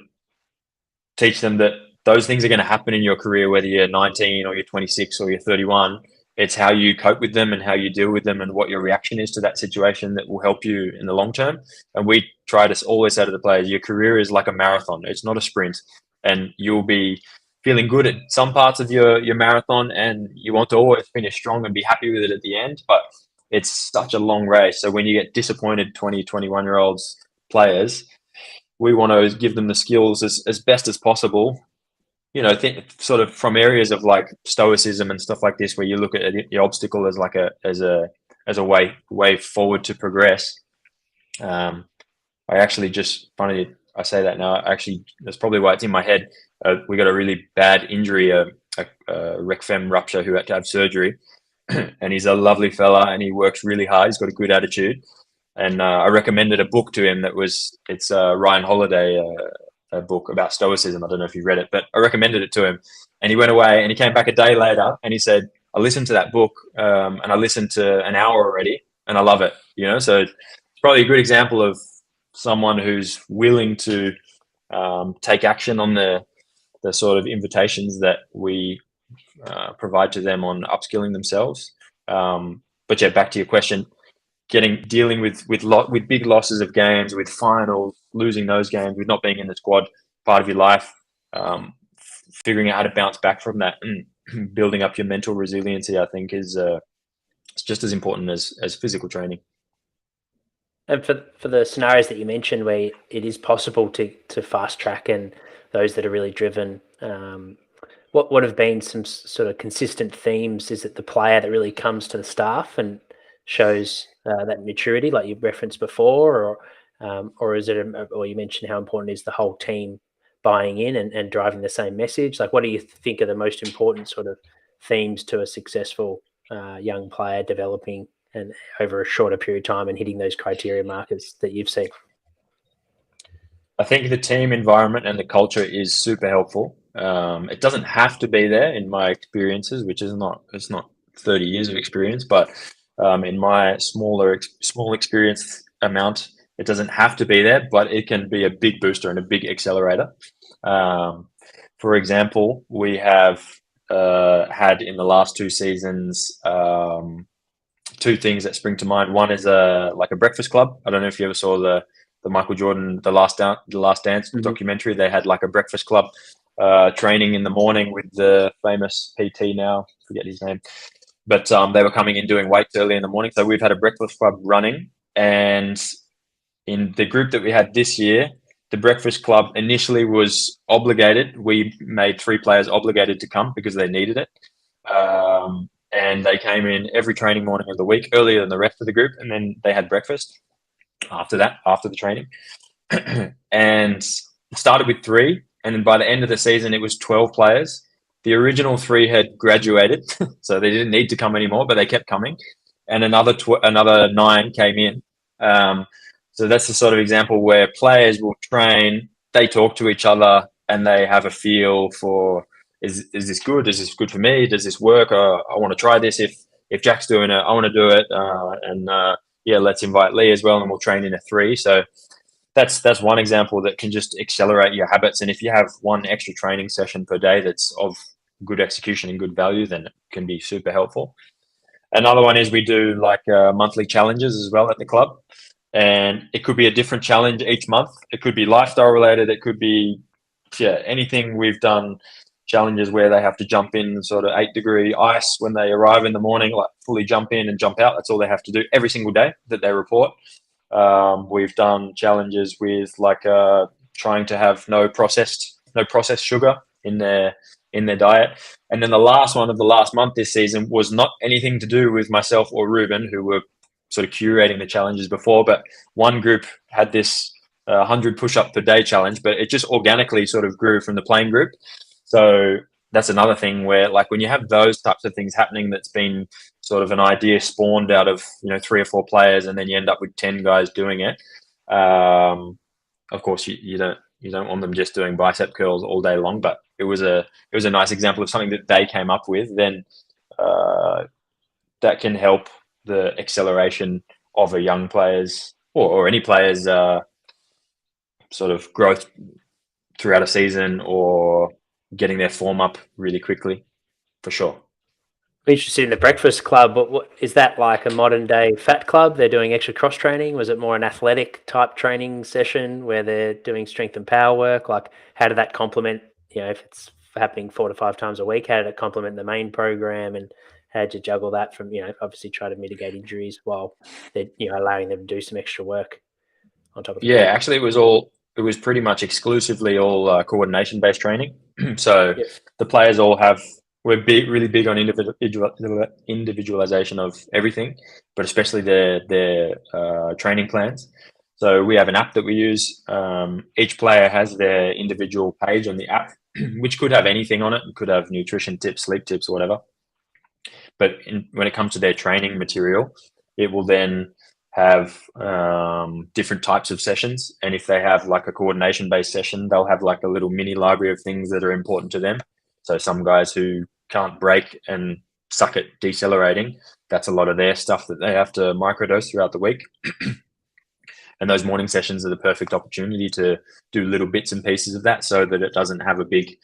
teach them that those things are going to happen in your career, whether you're 19 or you're 26 or you're 31. It's how you cope with them and how you deal with them and what your reaction is to that situation that will help you in the long term. And we try to always say to the players, your career is like a marathon. It's not a sprint. And you'll be feeling good at some parts of your marathon, and you want to always finish strong and be happy with it at the end. But it's such a long race. So when you get disappointed 20, 21-year-olds players, we want to give them the skills as best as possible. Sort of from areas of like stoicism and stuff like this, where you look at the obstacle as a as a way forward to progress. I actually just, funny I say that now, actually, that's probably why it's in my head. We got a really bad injury, a rec fem rupture, who had to have surgery. And he's a lovely fella and he works really hard. He's got a good attitude. And I recommended a book to him it's Ryan Holiday, a book about stoicism. I don't know if you read it, but I recommended it to him. And he went away and he came back a day later and he said, I listened to that book and I listened to an hour already and I love it. So it's probably a good example of someone who's willing to take action on the sort of invitations that we provide to them on upskilling themselves. But yeah, back to your question, dealing with big losses of games, with finals, losing those games, with not being in the squad part of your life, figuring out how to bounce back from that and building up your mental resiliency, I think is it's just as important as physical training. And for the scenarios that you mentioned where it is possible to fast track and those that are really driven, what would have been some sort of consistent themes? Is it the player that really comes to the staff and shows that maturity, like you referenced before, or is it, or you mentioned how important is the whole team buying in and driving the same message? Like, what do you think are the most important sort of themes to a successful young player developing and over a shorter period of time and hitting those criteria markers that you've seen? I think the team environment and the culture is super helpful. It doesn't have to be there in my experiences, it's not 30 years of experience, but in my small experience amount, it doesn't have to be there, but it can be a big booster and a big accelerator. For example, we have had in the last 2 seasons, 2 things that spring to mind. One is like a breakfast club. I don't know if you ever saw the Michael Jordan, The Last Dance documentary. They had like a breakfast club training in the morning with the famous PT now, forget his name. But they were coming in doing weights early in the morning. So we've had a breakfast club running. And in the group that we had this year, the breakfast club initially was obligated. We made 3 players obligated to come because they needed it. And they came in every training morning of the week, earlier than the rest of the group. And then they had breakfast after the training. And it started with 3. And then by the end of the season, it was 12 players. The original 3 had graduated, so they didn't need to come anymore, but they kept coming. And another 9 came in. So that's the sort of example where players will train, they talk to each other, and they have a feel for, is this good? Is this good for me? Does this work? I want to try this. If Jack's doing it, I want to do it. Yeah, let's invite Leigh as well, and we'll train in a 3. So that's one example that can just accelerate your habits. And if you have 1 extra training session per day that's of good execution and good value, then it can be super helpful. Another one is we do like monthly challenges as well at the club. And it could be a different challenge each month. It could be lifestyle related. It could be anything. We've done challenges where they have to jump in sort of 8-degree ice when they arrive in the morning, like fully jump in and jump out. That's all they have to do every single day that they report. We've done challenges with like trying to have no processed sugar in their diet. And then the last one of the last month this season was not anything to do with myself or Ruben, who were sort of curating the challenges before, but one group had this 100 push-up per day challenge, but it just organically sort of grew from the playing group. So that's another thing where, like, when you have those types of things happening, that's been sort of an idea spawned out of 3 or 4 players, and then you end up with 10 guys doing it. Of course, you don't want them just doing bicep curls all day long, but it was a nice example of something that they came up with. Then that can help the acceleration of a young player's or any player's sort of growth throughout a season, or getting their form up really quickly, for sure. I'm interested in the breakfast club, but what is that, like a modern day fat club? They're doing extra cross training? Was it more an athletic type training session where they're doing strength and power work? Like, how did that complement, if it's happening 4 to 5 times a week, how did it complement the main program, and how did you juggle that from, obviously try to mitigate injuries while they're, allowing them to do some extra work on top of the Yeah, actually it was pretty much exclusively all coordination based training. So the players all we're really big on individualization of everything, but especially their training plans. So we have an app that we use. Each player has their individual page on the app, which could have anything on it. It could have nutrition tips, sleep tips, or whatever. But when it comes to their training material, it will then have different types of sessions. And if they have like a coordination-based session, they'll have like a little mini library of things that are important to them. So some guys who can't break and suck at decelerating, that's a lot of their stuff that they have to microdose throughout the week. And those morning sessions are the perfect opportunity to do little bits and pieces of that so that it doesn't have a big,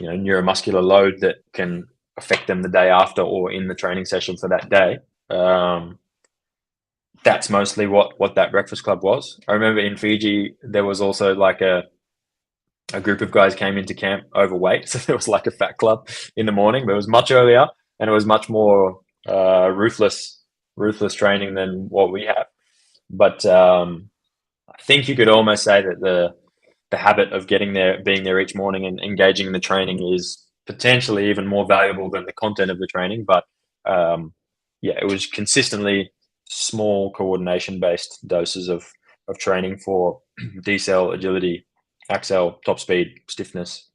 neuromuscular load that can affect them the day after or in the training session for that day. That's mostly what that breakfast club was. I remember in Fiji, there was also like a group of guys came into camp overweight. So there was like a fat club in the morning, but it was much earlier and it was much more ruthless training than what we have. But I think you could almost say that the habit of being there each morning and engaging in the training is potentially even more valuable than the content of the training. But it was consistently small coordination-based doses of training for decel, agility, accel, top speed, stiffness,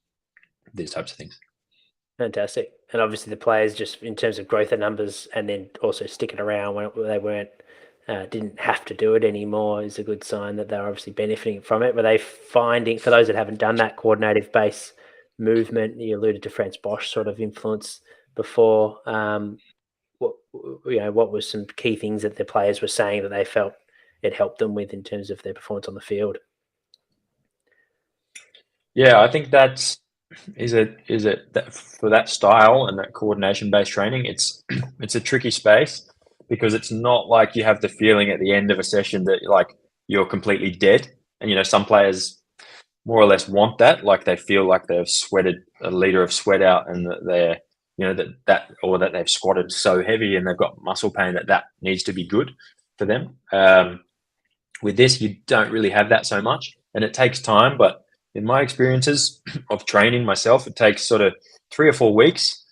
these types of things. Fantastic. And obviously the players, just in terms of growth of numbers and then also sticking around when they didn't have to do it anymore, is a good sign that they're obviously benefiting from it. Were they finding, for those that haven't done that coordinative base movement, you alluded to Franz Bosch sort of influence before, what were some key things that the players were saying that they felt it helped them with in terms of their performance on the field? Yeah, I think that for that style and that coordination based training, it's a tricky space because it's not like you have the feeling at the end of a session that like you're completely dead. And some players more or less want that, like they feel like they've sweated a liter of sweat out and that they're that they've squatted so heavy and they've got muscle pain that needs to be good for them. With this, you don't really have that so much, and it takes time. But in my experiences of training myself, it takes sort of 3 or 4 weeks,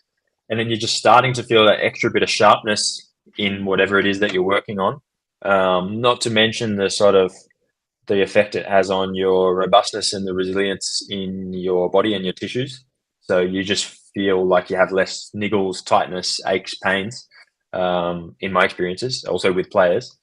and then you're just starting to feel that extra bit of sharpness in whatever it is that you're working on. Not to mention the effect it has on your robustness and the resilience in your body and your tissues. So you just feel like you have less niggles, tightness, aches, pains, in my experiences, also with players.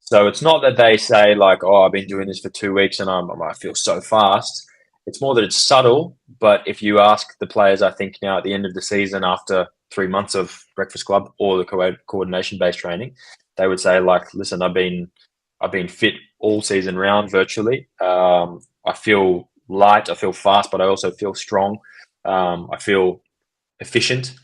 So it's not that they say like, oh, I've been doing this for 2 weeks and I feel so fast. It's more that it's subtle. But if you ask the players, I think now at the end of the season, after 3 months of Breakfast Club or the coordination-based training, they would say like, listen, I've been fit all season round virtually. I feel light, I feel fast, but I also feel strong. I feel efficient.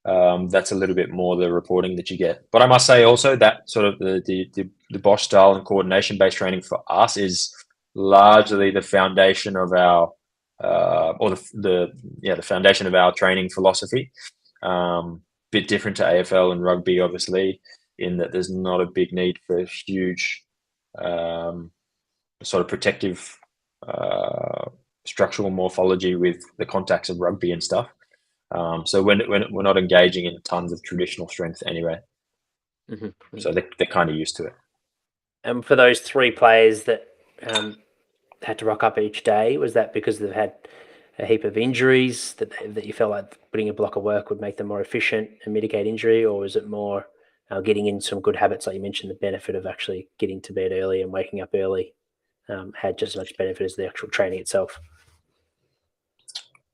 That's a little bit more the reporting that you get. But I must say also that sort of the Bosch style and coordination based training for us is largely the foundation of our the foundation of our training philosophy. Bit different to AFL and rugby, obviously, in that there's not a big need for a huge sort of protective structural morphology with the contacts of rugby and stuff. So when we're not engaging in tons of traditional strength anyway. Mm-hmm. So they're kind of used to it. And for those 3 players that had to rock up each day, was that because they've had a heap of injuries that you felt like putting a block of work would make them more efficient and mitigate injury, or was it more getting in some good habits, like you mentioned, the benefit of actually getting to bed early and waking up early had just as much benefit as the actual training itself?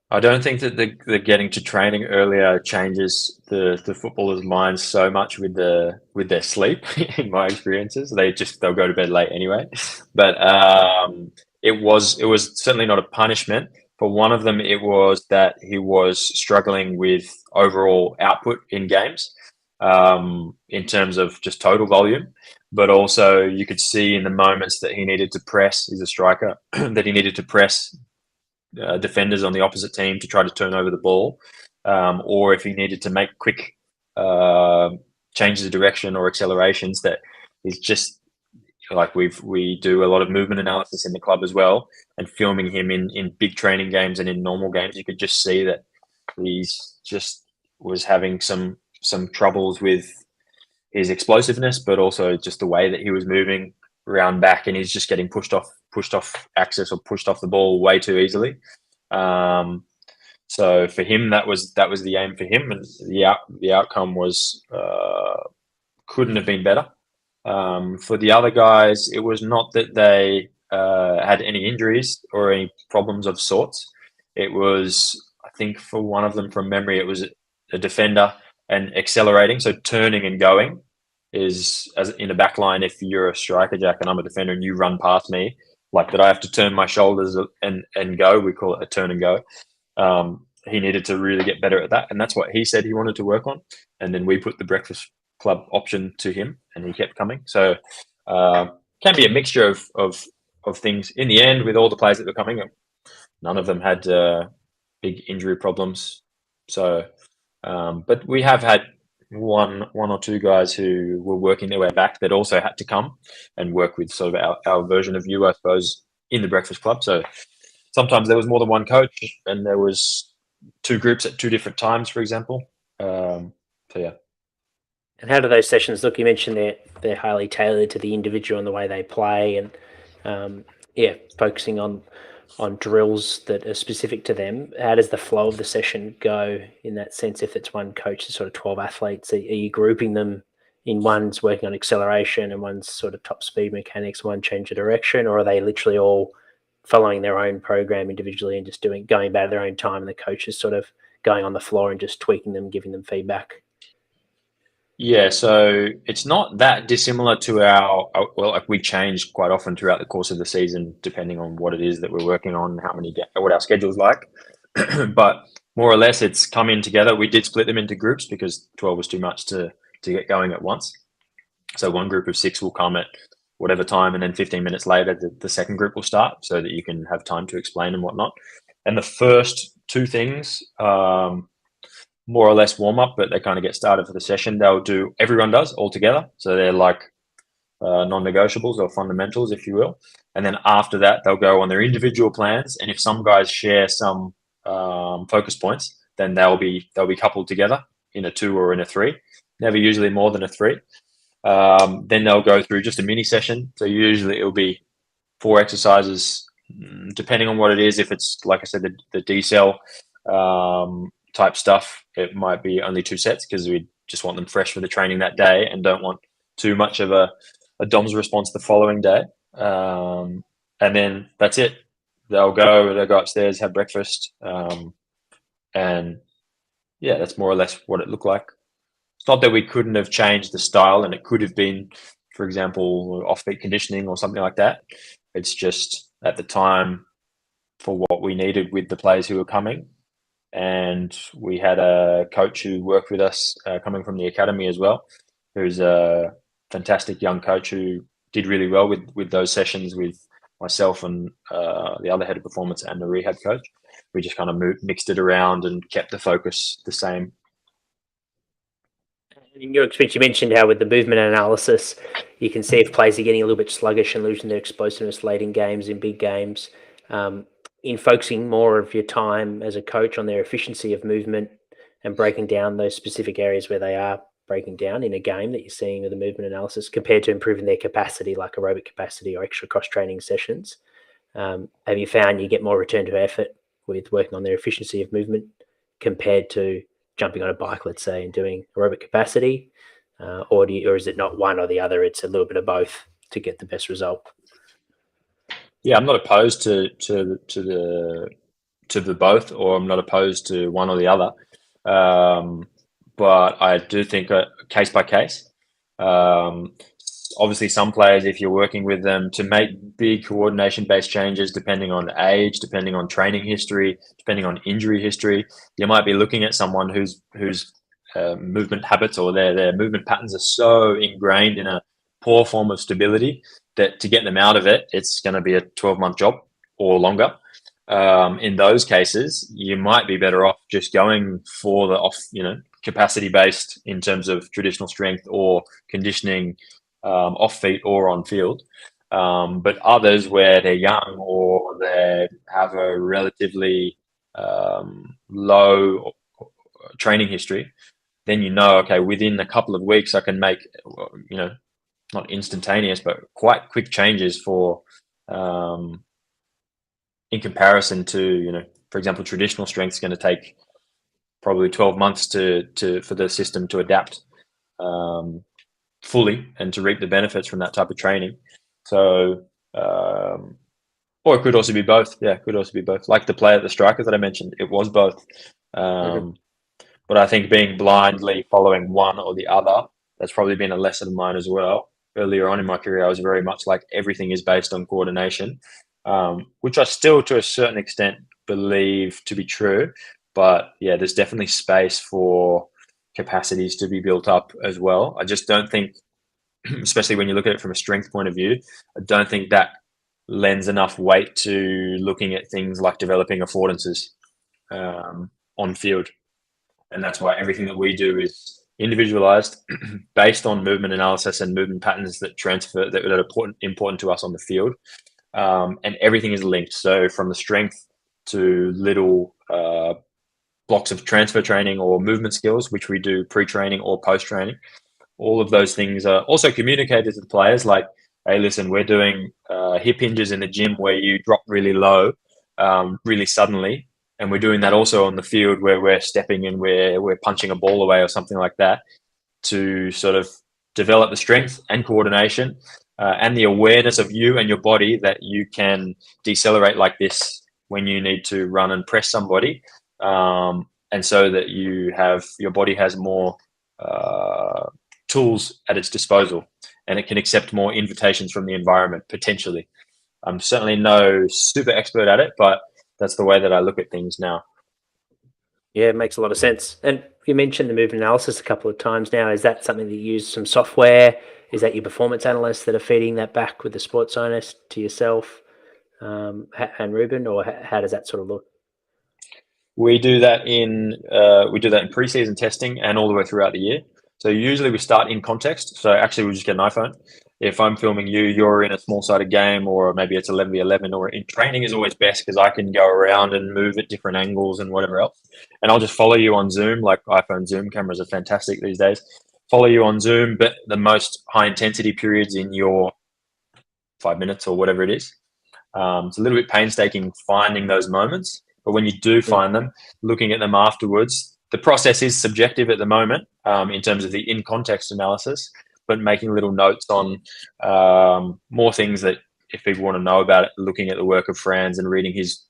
I don't think that the getting to training earlier changes the footballers' minds so much with their sleep. In my experiences, they'll go to bed late anyway. But it was certainly not a punishment. For one of them, it was that he was struggling with overall output in games, in terms of just total volume. But also, you could see in the moments that he needed to press, he's a striker, that he needed to press defenders on the opposite team to try to turn over the ball, or if he needed to make quick changes of direction or accelerations, that he's just like we do a lot of movement analysis in the club as well, and filming him in big training games and in normal games, you could just see that he's just was having some troubles with his explosiveness, but also just the way that he was moving around back, and he's just getting pushed off axis or pushed off the ball way too easily. So for him, that was the aim for him, and the outcome was couldn't have been better. For the other guys, it was not that they had any injuries or any problems of sorts. It was, I think, for one of them from memory, it was a defender and accelerating, so turning and going is as in a back line. If you're a striker, Jack, and I'm a defender, and you run past me, like that, I have to turn my shoulders and go. We call it a turn and go. He needed to really get better at that, and that's what he said he wanted to work on. And then we put the breakfast club option to him, and he kept coming. So can be a mixture of things. In the end, with all the players that were coming, none of them had big injury problems. So, but we have had one or two guys who were working their way back that also had to come and work with sort of our version of you, I suppose, in the breakfast club. So sometimes there was more than one coach, and there was two groups at two different times, for example. So yeah. And how do those sessions look? You mentioned they're highly tailored to the individual and the way they play, and focusing on drills that are specific to them. How does the flow of the session go in that sense? If it's one coach, there's sort of 12 athletes, are you grouping them in one's working on acceleration and one's sort of top speed mechanics, one change of direction, or are they literally all following their own program individually and just going about their own time, and the coach is sort of going on the floor and just tweaking them, giving them feedback? Yeah, so it's not that dissimilar to our well, like we change quite often throughout the course of the season, depending on what it is that we're working on, what our schedule's like. But more or less, it's come in together. We did split them into groups because 12 was too much to get going at once. So one group of 6 will come at whatever time, and then 15 minutes later, the second group will start, so that you can have time to explain and whatnot. And the first 2 things, more or less warm up, but they kind of get started for the session. Everyone does all together. So they're like non-negotiables or fundamentals, if you will. And then after that, they'll go on their individual plans. And if some guys share some focus points, then they'll be coupled together in a 2 or in a 3, never usually more than a 3. Then they'll go through just a mini session. So usually it'll be 4 exercises, depending on what it is. If it's, like I said, the decel type stuff, it might be only 2 sets because we just want them fresh for the training that day and don't want too much of a DOMS response the following day. And then that's it. They'll go upstairs, have breakfast, and yeah, that's more or less what it looked like. It's not that we couldn't have changed the style, and it could have been, for example, off-beat conditioning or something like that. It's just at the time for what we needed with the players who were coming. And we had a coach who worked with us coming from the academy as well, who's a fantastic young coach who did really well with those sessions with myself and the other head of performance and the rehab coach. We just kind of mixed it around and kept the focus the same. In your experience, you mentioned how with the movement analysis, you can see if players are getting a little bit sluggish and losing their explosiveness late in games, in big games. In focusing more of your time as a coach on their efficiency of movement and breaking down those specific areas where they are breaking down in a game that you're seeing with the movement analysis compared to improving their capacity, like aerobic capacity or extra cross training sessions. Have you found you get more return to effort with working on their efficiency of movement compared to jumping on a bike, let's say, and doing aerobic capacity? Or is it not one or the other? It's a little bit of both to get the best result? Yeah, I'm not opposed to the both, or I'm not opposed to one or the other. But I do think case by case. Obviously, some players, if you're working with them to make big coordination-based changes, depending on age, depending on training history, depending on injury history, you might be looking at someone whose movement habits or their movement patterns are so ingrained in a poor form of stability that to get them out of it, it's going to be a 12-month job or longer. In those cases, you might be better off just going for the capacity-based in terms of traditional strength or conditioning, off feet or on field. But others where they're young or they have a relatively low training history, then you know, okay, within a couple of weeks, I can make, you know, not instantaneous, but quite quick changes for, in comparison to, you know, for example, traditional strength is going to take probably 12 months for the system to adapt fully and to reap the benefits from that type of training. So, or it could also be both. Yeah, it could also be both. Like the player, the striker that I mentioned, it was both. But I think being blindly following one or the other, that's probably been a lesson of mine as well. Earlier on in my career, I was very much like everything is based on coordination, which I still, to a certain extent, believe to be true. But yeah, there's definitely space for capacities to be built up as well. I just don't think, especially when you look at it from a strength point of view, I don't think that lends enough weight to looking at things like developing affordances on field. And that's why everything that we do is individualized based on movement analysis and movement patterns that transfer that are important to us on the field. And everything is linked. So from the strength to little blocks of transfer training or movement skills, which we do pre-training or post-training, all of those things are also communicated to the players like, hey, listen, we're doing hip hinges in the gym where you drop really low, really suddenly. And we're doing that also on the field where we're stepping in, where we're punching a ball away or something like that, to sort of develop the strength and coordination and the awareness of you and your body that you can decelerate like this when you need to run and press somebody. And so that your body has more tools at its disposal and it can accept more invitations from the environment, potentially. I'm certainly no super expert at it, but that's the way that I look at things now. Yeah, it makes a lot of sense. And you mentioned the movement analysis a couple of times now. Is that something that you use some software? Is that your performance analysts that are feeding that back with the sports scientist to yourself and Ruben, or how does that sort of look? We do that in pre-season testing and all the way throughout the year. So usually we start in context. So actually we just get an iPhone. If I'm filming you, you're in a small-sided game, or maybe it's 11v11, or in training is always best because I can go around and move at different angles and whatever else. And I'll just follow you on Zoom. Like iPhone Zoom cameras are fantastic these days. Follow you on Zoom, but the most high-intensity periods in your 5 minutes or whatever it is. It's a little bit painstaking finding those moments. But when you do find them, looking at them afterwards, the process is subjective at the moment in terms of the in-context analysis, but making little notes on more things that if people want to know about it, looking at the work of Franz and reading his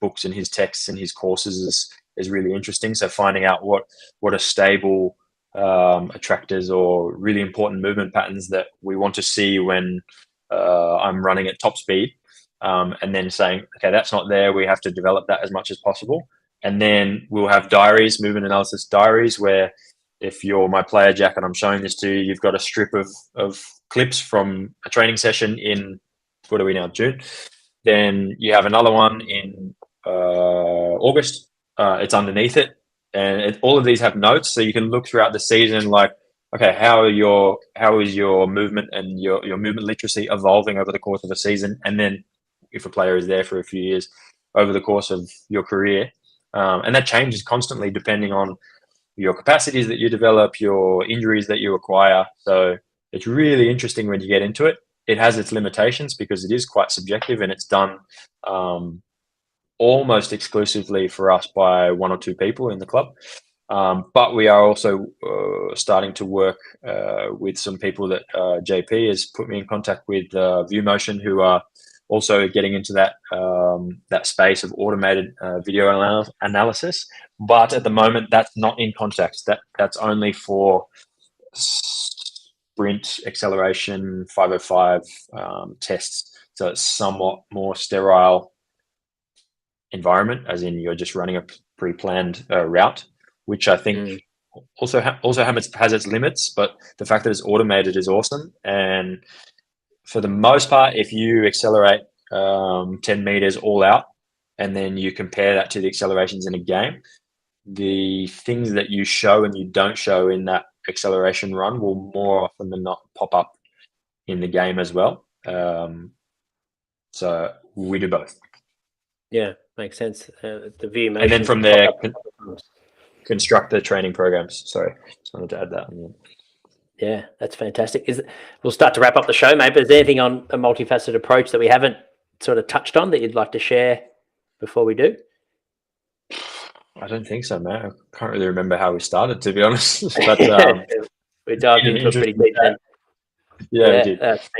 books and his texts and his courses is really interesting. So finding out what are stable attractors or really important movement patterns that we want to see when I'm running at top speed. And then saying, okay, that's not there. We have to develop that as much as possible. And then we'll have diaries, movement analysis diaries, where if you're my player, Jack, and I'm showing this to you, you've got a strip of clips from a training session in, what are we now, June? Then you have another one in August. It's underneath it. And all of these have notes. So you can look throughout the season like, okay, how is your movement and your movement literacy evolving over the course of a season? And then if a player is there for a few years over the course of your career. And that changes constantly depending on your capacities that you develop, your injuries that you acquire. So it's really interesting when you get into it. It has its limitations because it is quite subjective and it's done almost exclusively for us by one or two people in the club. But we are also starting to work with some people that JP has put me in contact with, ViewMotion, who are also getting into that space of automated video analysis. But at the moment, that's not in context. That's only for sprint, acceleration, 505 tests. So it's somewhat more sterile environment, as in you're just running a pre-planned route, which I think also has its limits. But the fact that it's automated is awesome. And for the most part, if you accelerate 10 meters all out, and then you compare that to the accelerations in a game, the things that you show and you don't show in that acceleration run will more often than not pop up in the game as well. So we do both. Yeah, makes sense. The view, and then from there, construct the training programs. Sorry, just wanted to add that. Yeah, that's fantastic. We'll start to wrap up the show, mate, but is there anything on a multifaceted approach that we haven't sort of touched on that you'd like to share before we do? I don't think so, mate. I can't really remember how we started, to be honest. But we dived into it pretty deep then. Yeah, we did. It's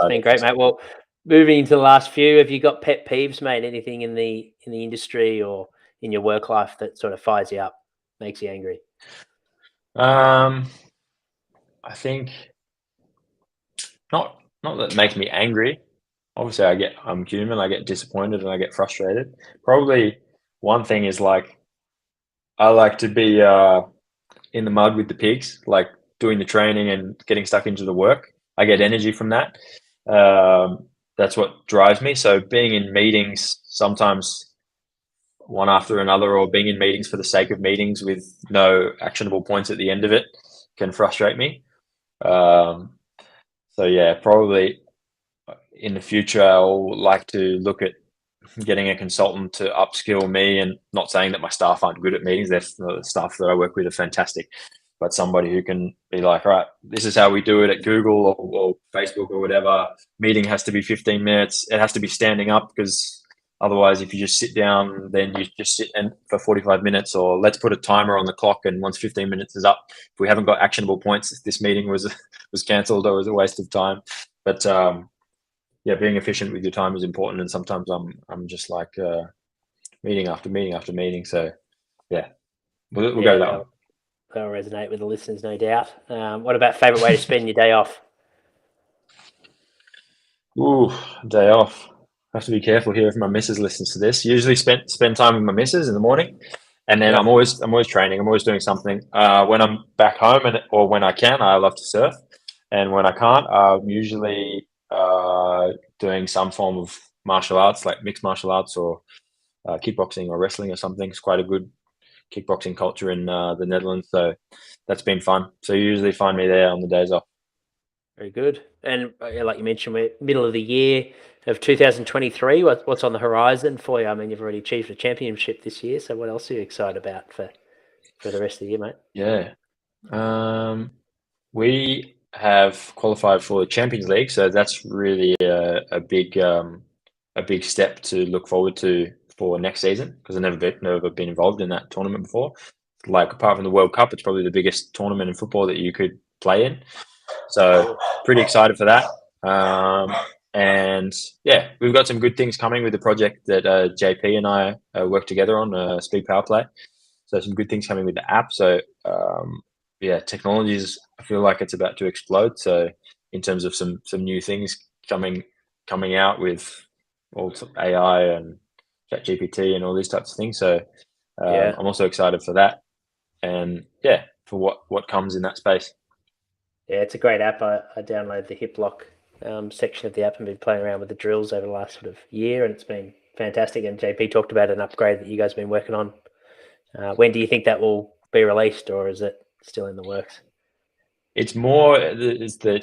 been great, mate. Well, moving into the last few, have you got pet peeves, mate? Anything in the industry or in your work life that sort of fires you up, makes you angry? I think not that makes me angry. Obviously, I'm human. I get disappointed and I get frustrated. Probably one thing is like I like to be in the mud with the pigs, like doing the training and getting stuck into the work. I get energy from that. That's what drives me. So being in meetings, sometimes one after another, or being in meetings for the sake of meetings with no actionable points at the end of it, can frustrate me. So yeah, probably in the future, I'll like to look at getting a consultant to upskill me, and not saying that my staff aren't good at meetings. The staff that I work with are fantastic, but somebody who can be like, all right, this is how we do it at Google or Facebook or whatever. Meeting has to be 15 minutes. It has to be standing up, because otherwise, if you just sit down, then you just sit for 45 minutes, or let's put a timer on the clock. And once 15 minutes is up, if we haven't got actionable points, this meeting was cancelled or was a waste of time. But yeah, being efficient with your time is important. And sometimes I'm just like meeting after meeting after meeting. So yeah, we'll go with that one. That'll resonate with the listeners, no doubt. What about favourite way to spend your day off? Ooh, day off. I have to be careful here if my missus listens to this. Usually spend time with my missus in the morning, and then I'm always training. I'm always doing something. When I'm back home or when I can, I love to surf, and when I can't, I'm usually doing some form of martial arts, like mixed martial arts or kickboxing or wrestling or something. It's quite a good kickboxing culture in the Netherlands, so that's been fun. So you usually find me there on the days off. Very good. And like you mentioned, we're middle of the year of 2023. What's on the horizon for you? I mean, you've already achieved a championship this year, so what else are you excited about for the rest of the year, mate? Yeah. We have qualified for the Champions League, so that's really a big step to look forward to for next season, because I've never been involved in that tournament before. Like, apart from the World Cup, it's probably the biggest tournament in football that you could play in. So pretty excited for that. And yeah, we've got some good things coming with the project that JP and I work together on, Speed Power Play. So some good things coming with the app. So yeah, technologies, I feel like it's about to explode. So in terms of some new things coming out with all AI and ChatGPT and all these types of things. So I'm also excited for that, and yeah, for what comes in that space. Yeah, it's a great app. I downloaded the hip lock section of the app and been playing around with the drills over the last sort of year, and it's been fantastic. And JP talked about an upgrade that you guys have been working on. When do you think that will be released, or is it still in the works? It's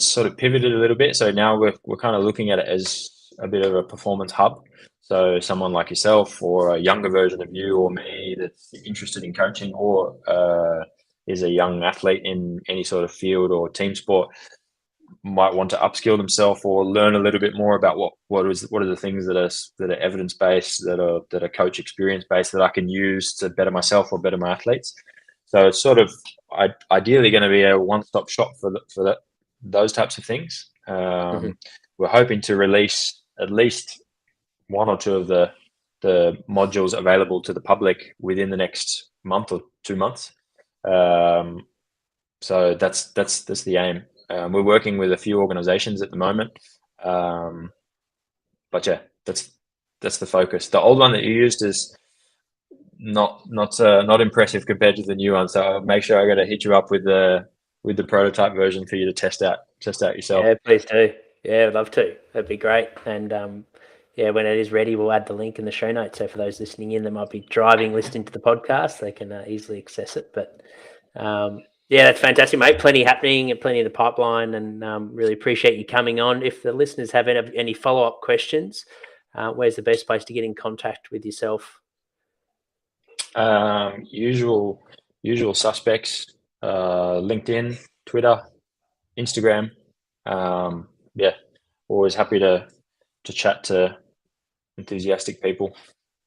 sort of pivoted a little bit. So now we're kind of looking at it as a bit of a performance hub. So someone like yourself, or a younger version of you or me that's interested in coaching, or is a young athlete in any sort of field or team sport, might want to upskill themselves or learn a little bit more about what are the things that are evidence based, that are coach experience based, that I can use to better myself or better my athletes. So it's sort of ideally going to be a one-stop shop for those types of things. We're hoping to release at least one or two of the modules available to the public within the next month or 2 months. So that's the aim. We're working with a few organizations at the moment, but yeah, that's the focus. The old one that you used is not impressive compared to the new one. So I'll make sure I got to hit you up with the prototype version for you to test out yourself. Yeah, please do. Yeah, I'd love to. That'd be great. And yeah, when it is ready, we'll add the link in the show notes. So for those listening in that might be driving, listening to the podcast, they can easily access it. But yeah, that's fantastic, mate. Plenty happening and plenty of the pipeline, and really appreciate you coming on. If the listeners have any follow-up questions, where's the best place to get in contact with yourself? Usual usual suspects, LinkedIn, Twitter, Instagram. Yeah, always happy to chat to enthusiastic people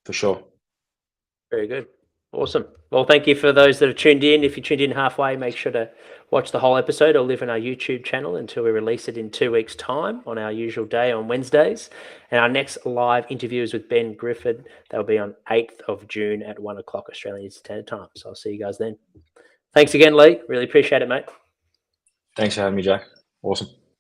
for sure. Very good. Awesome. Well, thank you for those that have tuned in. If you tuned in halfway, make sure to watch the whole episode or live on our YouTube channel until we release it in 2 weeks' time on our usual day on Wednesdays. And our next live interview is with Ben Griffin. That'll be on 8th of June at 1 o'clock Australian Standard Time. So I'll see you guys then. Thanks again, Leigh. Really appreciate it, mate. Thanks for having me, Jack. Awesome.